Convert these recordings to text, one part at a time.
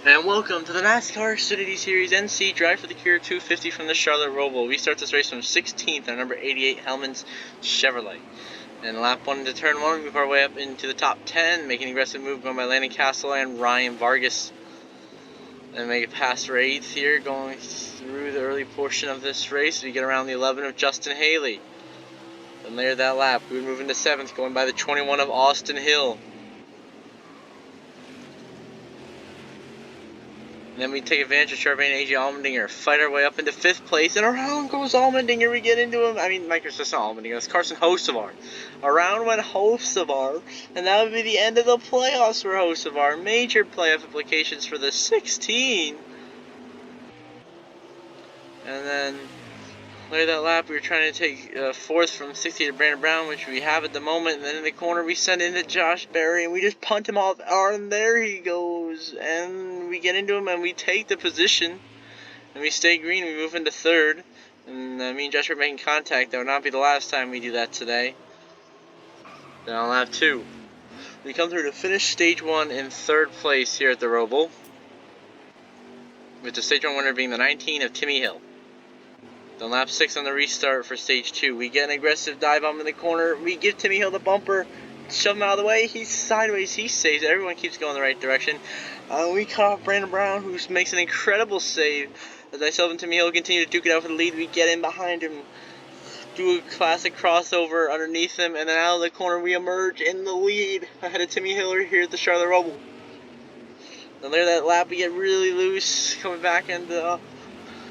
And welcome to the NASCAR Xfinity Series NC Drive for the Cure 250 from the Charlotte ROVAL. We start this race from 16th on number 88 Hellman's Chevrolet. And lap 1 into turn 1, we move our way up into the top 10, making an aggressive move going by Landon Castle and Ryan Vargas. And make it past for 8th here, going through the early portion of this race. We get around the 11 of Justin Haley. Then later that lap, we would move into 7th, going by the 21 of Austin Hill. And then we take advantage of Charbonnet and A.J. Allmendinger, fight our way up into 5th place, and around goes Allmendinger. We get into him. I mean, Mike, it's not Allmendinger, it's Carson Hocevar. Around went Hocevar, and that would be the end of the playoffs for Hocevar. Major playoff implications for the 16. And then later that lap, we were trying to take 4th from 60 to Brandon Brown, which we have at the moment. And then in the corner, we send into Josh Berry, and we just punt him off. And there he goes. And we get into him, and we take the position. And we stay green. We move into 3rd. And me and Josh are making contact. That would not be the last time we do that today. Then on lap 2, we come through to finish stage 1 in 3rd place here at the ROVAL, with the stage 1 winner being the 19 of Timmy Hill. Then lap 6 on the restart for stage 2. We get an aggressive dive bomb in the corner. We give Timmy Hill the bumper. Shove him out of the way. He's sideways. He saves it. Everyone keeps going the right direction. We cut off Brandon Brown, who makes an incredible save. As myself and Timmy Hill continue to duke it out for the lead, we get in behind him. Do a classic crossover underneath him. And then out of the corner, we emerge in the lead ahead of Timmy Hill here at the Charlotte ROVAL. Then later that lap, we get really loose. Coming back into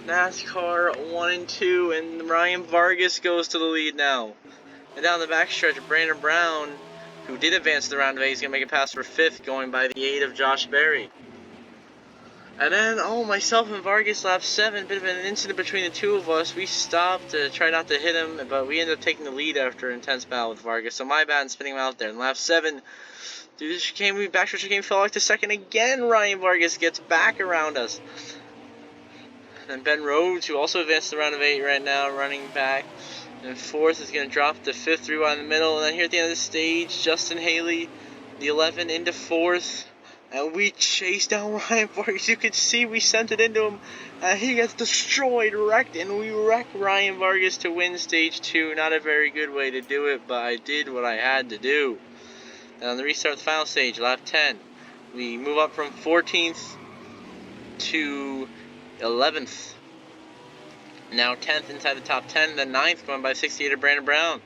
NASCAR 1 and 2, and Ryan Vargas goes to the lead now. And down the backstretch, Brandon Brown, who did advance to the round of 8, is going to make a pass for 5th, going by the 8 of Josh Berry. And then, myself and Vargas, lap 7, bit of an incident between the two of us. We stopped to try not to hit him, but we ended up taking the lead after an intense battle with Vargas. So my bad in spinning him out there. And lap 7, through the chicane, backstretch chicane, fell off to 2nd again. Ryan Vargas gets back around us. And Ben Rhodes, who also advanced to the round of 8 right now, running back. And 4th is going to drop to 5th, 3 wide in the middle. And then here at the end of the stage, Justin Haley, the 11 into 4th. And we chase down Ryan Vargas. You can see we sent it into him. He gets destroyed, wrecked, and we wreck Ryan Vargas to win stage 2. Not a very good way to do it, but I did what I had to do. And on the restart, the final stage, lap 10, we move up from 14th to 11th. Now 10th inside the top 10, then 9th going by 68 of Brandon Brown.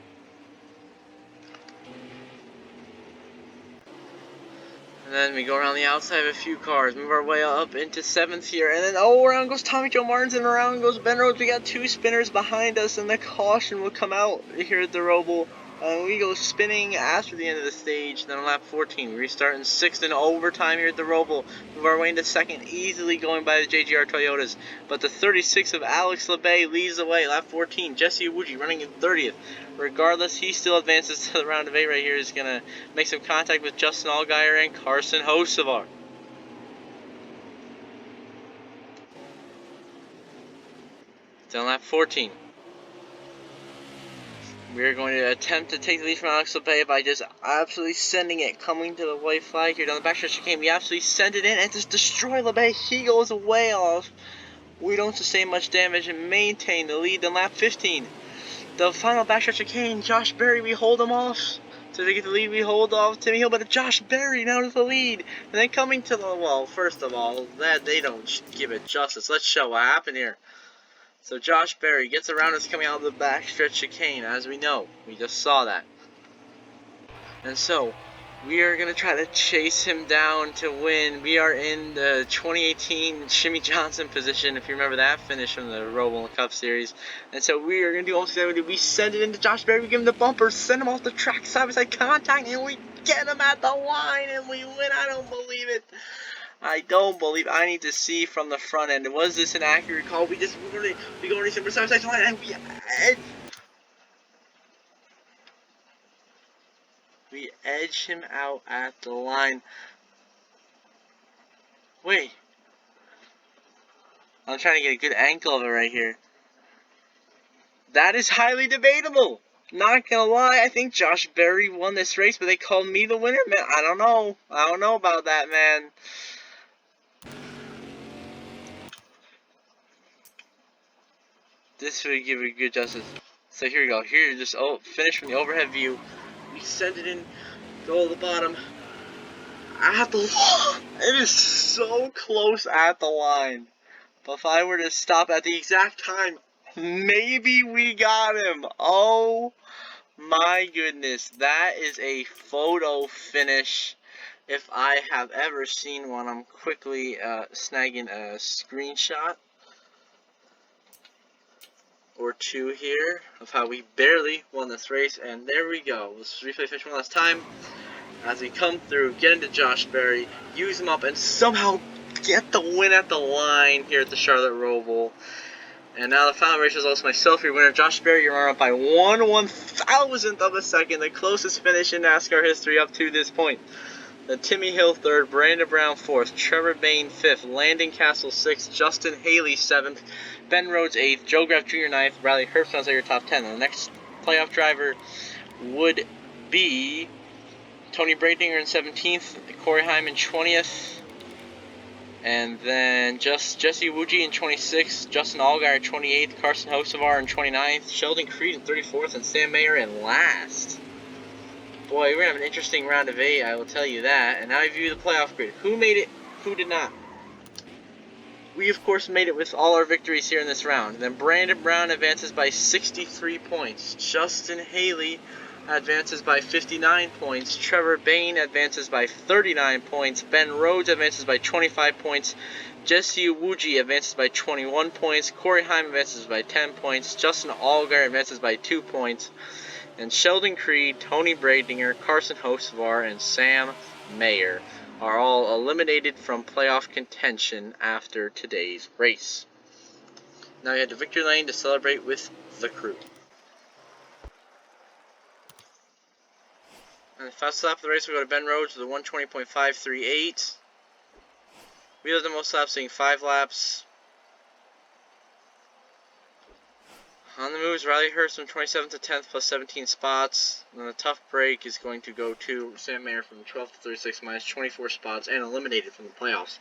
And then we go around the outside of a few cars, move our way up into 7th here, and then around goes Tommy Joe Martins, and around goes Ben Rhodes. We got 2 spinners behind us, and the caution will come out here at the ROVAL. We go spinning after the end of the stage. Then on lap 14, we restart in 6th in overtime here at the ROVAL. Move our way into 2nd, easily going by the JGR Toyotas. But the 36 of Alex LeBay leads the way. Lap 14, Jesse Iwuji running in 30th. Regardless, he still advances to the round of 8 right here. He's going to make some contact with Justin Allgaier and Carson Hocevar. Then on lap 14, we're going to attempt to take the lead from Alex LeBay by just absolutely sending it, coming to the white flag here down the backstretch chicane. We absolutely send it in and just destroy LeBay. He goes way off. We don't sustain much damage and maintain the lead. Then lap 15, the final backstretch chicane, Josh Berry, we hold him off. So to get the lead, we hold off Timmy Hill, but Josh Berry now to the lead. And then coming to the, well, first of all, that they don't give it justice. Let's show what happened here. So Josh Berry gets around us coming out of the backstretch chicane, as we know. We just saw that. And so, we are going to try to chase him down to win. We are in the 2018 Shimmy Johnson position, if you remember that finish from the ROVAL Cup Series. And so we are going to do almost exactly what we send it into Josh Berry, we give him the bumper, send him off the track, side-by-side contact, and we get him at the line, and we win. I don't believe it. I don't believe. I need to see from the front end. Was this an accurate call? We go to the side line, and we edge him out at the line. Wait, I'm trying to get a good angle of it right here. That is highly debatable. Not gonna lie, I think Josh Berry won this race, but they called me the winner, man. I don't know about that, man. this would give it good justice. So here we go. Here, just finish from the overhead view. We send it in, go to the bottom. At the it is so close at the line. But if I were to stop at the exact time, maybe we got him. Oh my goodness, that is a photo finish if I have ever seen one. I'm quickly snagging a screenshot or two here of how we barely won this race, and there we go. Let's replay finish one last time as we come through, get into Josh Berry, use him up, and somehow get the win at the line here at the Charlotte Roval. And now the final race results, myself, your winner, Josh Berry, your runner-up by 1/1000th of a second, the closest finish in NASCAR history up to this point. Then Timmy Hill 3rd, Brandon Brown 4th, Trevor Bayne 5th, Landon Castle 6th, Justin Haley 7th, Ben Rhodes 8th, Joe Graff Jr. 9th, Riley Herbst outside your top 10. And the next playoff driver would be Tony Bradinger in 17th, Corey Hyman 20th, and then Jesse Wuji in 26th, Justin Allgaier 28th, Carson Hocevar in 29th, Sheldon Creed in 34th, and Sam Mayer in last. Boy, we're going to have an interesting round of 8, I will tell you that. And now I view the playoff grid. Who made it? Who did not? We, of course, made it with all our victories here in this round. Then Brandon Brown advances by 63 points. Justin Haley advances by 59 points. Trevor Bayne advances by 39 points. Ben Rhodes advances by 25 points. Jesse Wuji advances by 21 points. Corey Hyman advances by 10 points. Justin Allgaier advances by 2 points. And Sheldon Creed, Tony Bradinger, Carson Hocevar, and Sam Mayer are all eliminated from playoff contention after today's race. Now we head to victory lane to celebrate with the crew. And the fastest lap of the race, we go to Ben Rhodes with a 120.538. We led the most laps, seeing 5 laps. On the moves, Riley Herbst from 27th to 10th plus 17 spots. And then the tough break is going to go to Sam Mayer from 12th to 36 minus 24 spots and eliminated from the playoffs.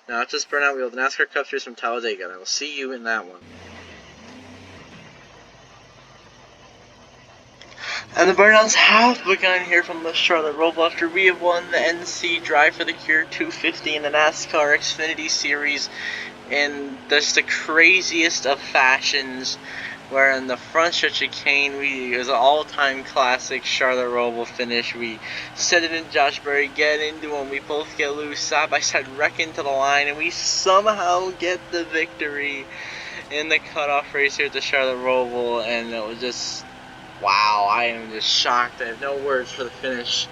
Now after this burnout, we have the NASCAR Cup Series from Talladega, and I will see you in that one. And the burnouts have begun here from the Charlotte Roval after we have won the NC Drive for the Cure 250 in the NASCAR Xfinity Series in just the craziest of fashions, where in the front stretch chicane, it was an all-time classic Charlotte Roval finish. We set it in Josh Berry, get into him, we both get loose, side by side, wreck into the line, and we somehow get the victory in the cutoff race here at the Charlotte Roval, and it was just, wow, I am just shocked. I have no words for the finish.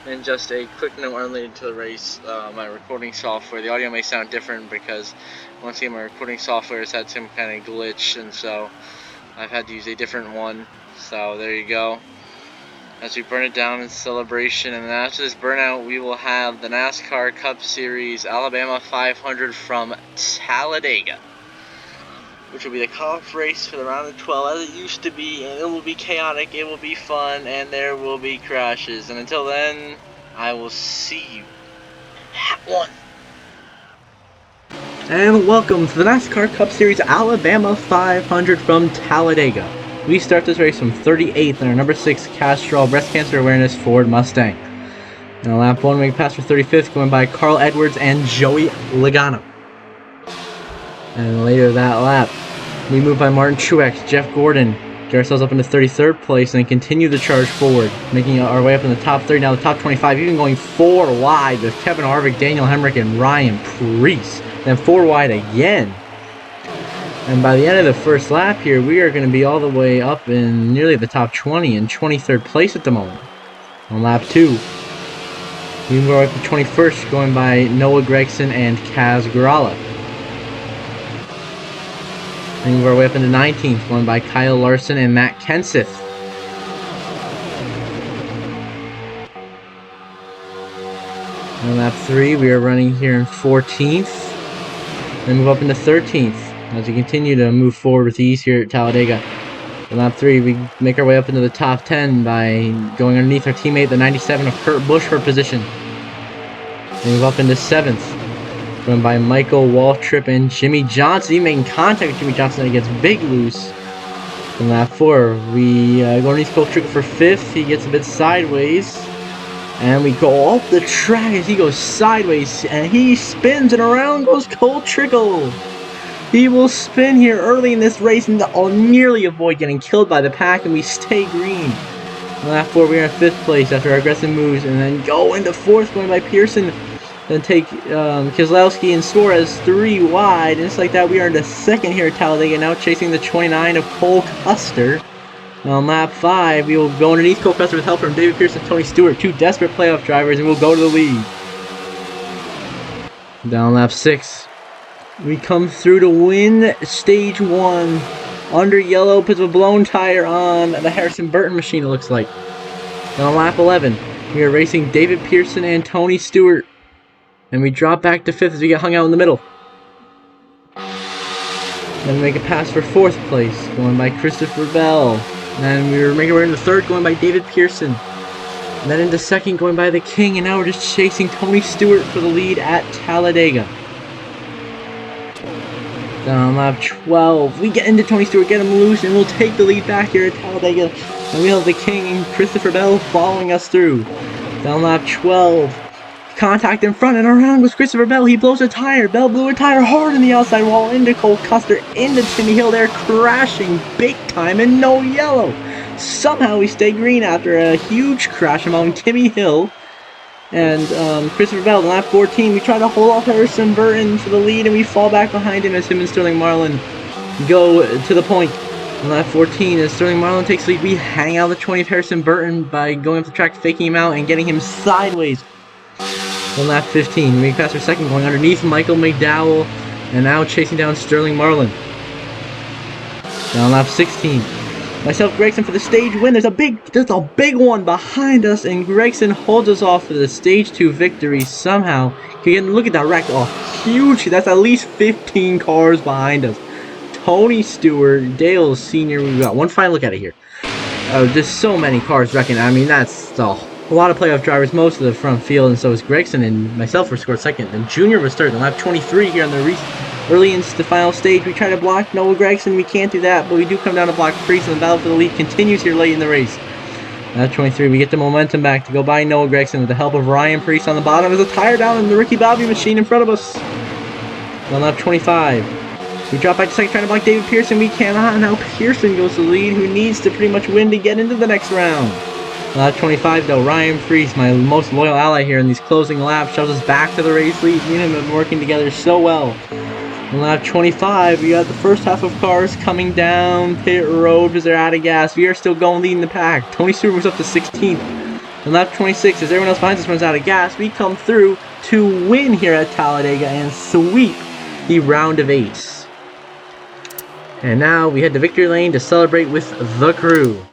And just a quick note unrelated to the race, my recording software, the audio may sound different because once again my recording software has had some kind of glitch, and so I've had to use a different one. So there you go. As we burn it down in celebration, and then after this burnout we will have the NASCAR Cup Series Alabama 500 from Talladega, which will be the cutoff race for the round of 12 as it used to be, and it will be chaotic, it will be fun, and there will be crashes. And until then, I will see you at one. And welcome to the NASCAR Cup Series Alabama 500 from Talladega. We start this race from 38th in our number 6 Castrol Breast Cancer Awareness Ford Mustang. And lap 1 we pass for 35th, going by Carl Edwards and Joey Logano. And later that lap, we move by Martin Truex, Jeff Gordon, get ourselves up into 33rd place, and then continue the charge forward, making our way up in the top 30, now the top 25, even going 4 wide with Kevin Harvick, Daniel Hemrick, and Ryan Preece. Then 4 wide again. And by the end of the first lap here, we are going to be all the way up in nearly the top 20 and 23rd place at the moment. On lap 2, we move up to 21st, going by Noah Gragson and Kaz Grala. And move our way up into 19th, going by Kyle Larson and Matt Kenseth. On lap 3, we are running here in 14th. Then move up into 13th as we continue to move forward with ease here at Talladega. On lap 3, we make our way up into the top 10 by going underneath our teammate, the 97 of Kurt Busch, for position. Then move up into 7th. Run by Michael Waltrip and Jimmy Johnson. He making contact with Jimmy Johnson, and he gets big loose. In lap 4, we go underneath Cole Trickle for 5th. He gets a bit sideways. And we go off the track as he goes sideways. And he spins, and around goes Cole Trickle. He will spin here early in this race and nearly avoid getting killed by the pack, and we stay green. In lap 4, we are in 5th place after our aggressive moves, and then go into 4th, going by Pearson. Then take Keselowski and Suarez 3 wide, and just like that, we are into 2nd here at Talladega, now chasing the 29 of Cole Custer. On lap 5, we will go underneath Cole Custer with help from David Pearson and Tony Stewart, 2 desperate playoff drivers, and we'll go to the lead. Down lap 6, we come through to win stage 1. Under yellow, puts a blown tire on the Harrison Burton machine, it looks like. Then on lap 11, we are racing David Pearson and Tony Stewart. And we drop back to 5th as we get hung out in the middle. Then we make a pass for 4th place, going by Christopher Bell. And then we were making our way into 3rd, going by David Pearson. And then into 2nd, going by the King. And now we're just chasing Tony Stewart for the lead at Talladega. Then on lap 12, we get into Tony Stewart, get him loose, and we'll take the lead back here at Talladega. And we have the King and Christopher Bell following us through. Down lap 12. Contact in front, and around goes Christopher Bell. He blows a tire. Bell blew a tire hard in the outside wall into Cole Custer, into Timmy Hill there, crashing big time and no yellow. Somehow we stay green after a huge crash among Timmy Hill and Christopher Bell. In lap 14, we try to hold off Harrison Burton for the lead, and we fall back behind him as him and Sterling Marlin go to the point. In lap 14, as Sterling Marlin takes the lead, we hang out the 20th Harrison Burton by going up the track, faking him out, and getting him sideways. On lap 15, we pass our 2nd, going underneath Michael McDowell, and now chasing down Sterling Marlin. Now on lap 16, myself, Gregson for the stage win. There's a big one behind us, and Gregson holds us off for the stage 2 victory somehow. Look at that wreck, huge. That's at least 15 cars behind us. Tony Stewart, Dale Sr. We've got one final look at it here. Just so many cars wrecking. I mean, that's a lot of playoff drivers, most of the front field, and so is Gregson, and myself were scored 2nd. And Junior was 3rd. On lap 23 here on the early into the final stage, we try to block Noah Gregson. We can't do that, but we do come down to block Priest, and the battle for the lead continues here late in the race. Lap 23, we get the momentum back to go by Noah Gregson with the help of Ryan Priest on the bottom. There's a tire down in the Ricky Bobby machine in front of us. On lap 25, we drop back to 2nd, trying to block David Pearson. We cannot, and now Pearson goes to the lead, who needs to pretty much win to get into the next round. Lap 25, though, Ryan Priest, my most loyal ally here in these closing laps, shoves us back to the race lead. Me and him have been working together so well. In lap 25, we got the first half of cars coming down pit road because they're out of gas. We are still going leading the pack. Tony Stewart was up to 16th. In lap 26, as everyone else behind us runs out of gas, we come through to win here at Talladega and sweep the round of 8. And now we head to victory lane to celebrate with the crew.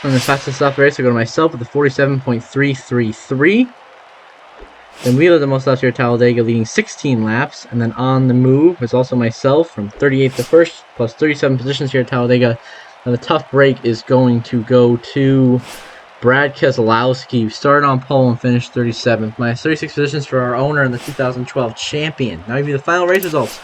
On the fastest lap race, I go to myself with a 47.333. Then we led the most laps here at Talladega, leading 16 laps. And then on the move was also myself from 38th to 1st, plus 37 positions here at Talladega. And the tough break is going to go to Brad Keselowski, who started on pole and finished 37th. Minus 36 positions for our owner and the 2012 champion. Now give you the final race results.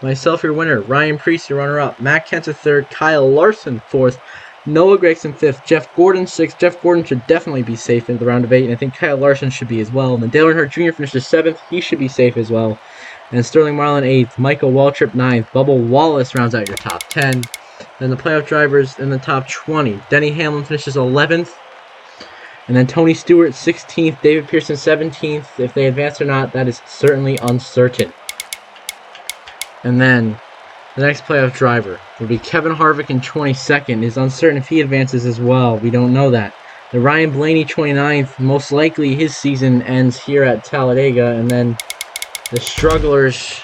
Myself, your winner. Ryan Priest, your runner-up. Matt Kenseth, 3rd. Kyle Larson, 4th. Noah Gregson 5th, Jeff Gordon 6th. Jeff Gordon should definitely be safe in the round of 8, and I think Kyle Larson should be as well. And then Dale Earnhardt Jr. finishes 7th. He should be safe as well. And Sterling Marlin 8th, Michael Waltrip 9th, Bubba Wallace rounds out your top 10. Then the playoff drivers in the top 20. Denny Hamlin finishes 11th. And then Tony Stewart 16th, David Pearson 17th. If they advance or not, that is certainly uncertain. And then the next playoff driver will be Kevin Harvick in 22nd. It's uncertain if he advances as well. We don't know that. The Ryan Blaney 29th. Most likely his season ends here at Talladega. And then the strugglers,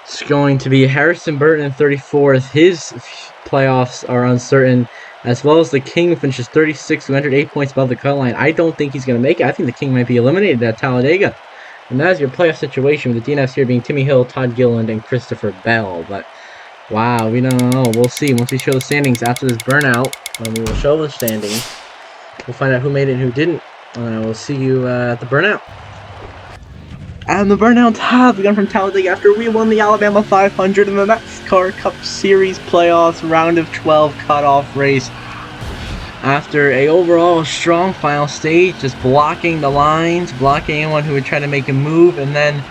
it's going to be Harrison Burton in 34th. His playoffs are uncertain. As well as the King, who finishes 36th, who entered 8 points above the cut line. I don't think he's going to make it. I think the King might be eliminated at Talladega. And that is your playoff situation with the DNFs here being Timmy Hill, Todd Gilliland, and Christopher Bell. But wow, we don't know. We'll see. Once we show the standings after this burnout, when we will show the standings, we'll find out who made it and who didn't. And we'll see you at the burnout. And the burnouts have begun from Talladega after we won the Alabama 500 in the NASCAR Cup Series playoffs round of 12 cutoff race. After a overall strong final stage, just blocking the lines, blocking anyone who would try to make a move, and then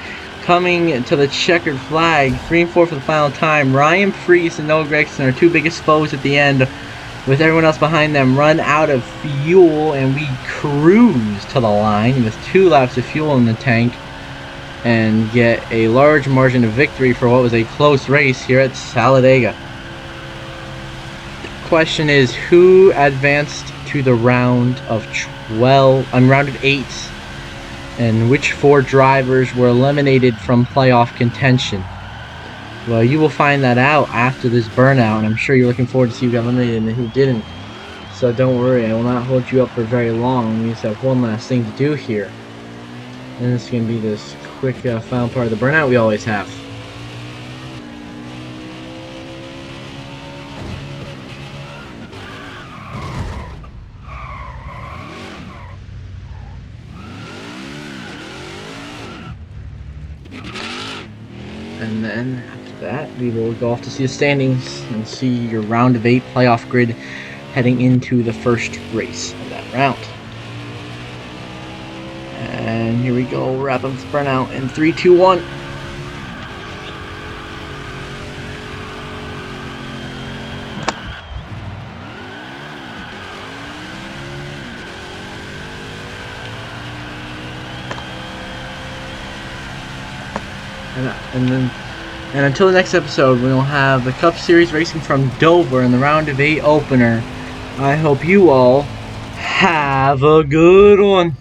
coming to the checkered flag, 3 and 4 for the final time. Ryan Preece and Noah Gragson are two biggest foes at the end, with everyone else behind them run out of fuel, and we cruise to the line with 2 laps of fuel in the tank and get a large margin of victory for what was a close race here at Talladega. Question is, who advanced to the round of 8, and which 4 drivers were eliminated from playoff contention? Well, you will find that out after this burnout, and I'm sure you're looking forward to see who got eliminated and who didn't. So don't worry, I will not hold you up for very long. We just have one last thing to do here, and this is going to be this quick final part of the burnout we always have. And then after that, we will go off to see the standings and see your round of 8 playoff grid heading into the first race of that round. And here we go, wrap up this burnout in 3, 2, 1. And until the next episode, we will have the Cup Series racing from Dover in the round of 8 opener. I hope you all have a good one.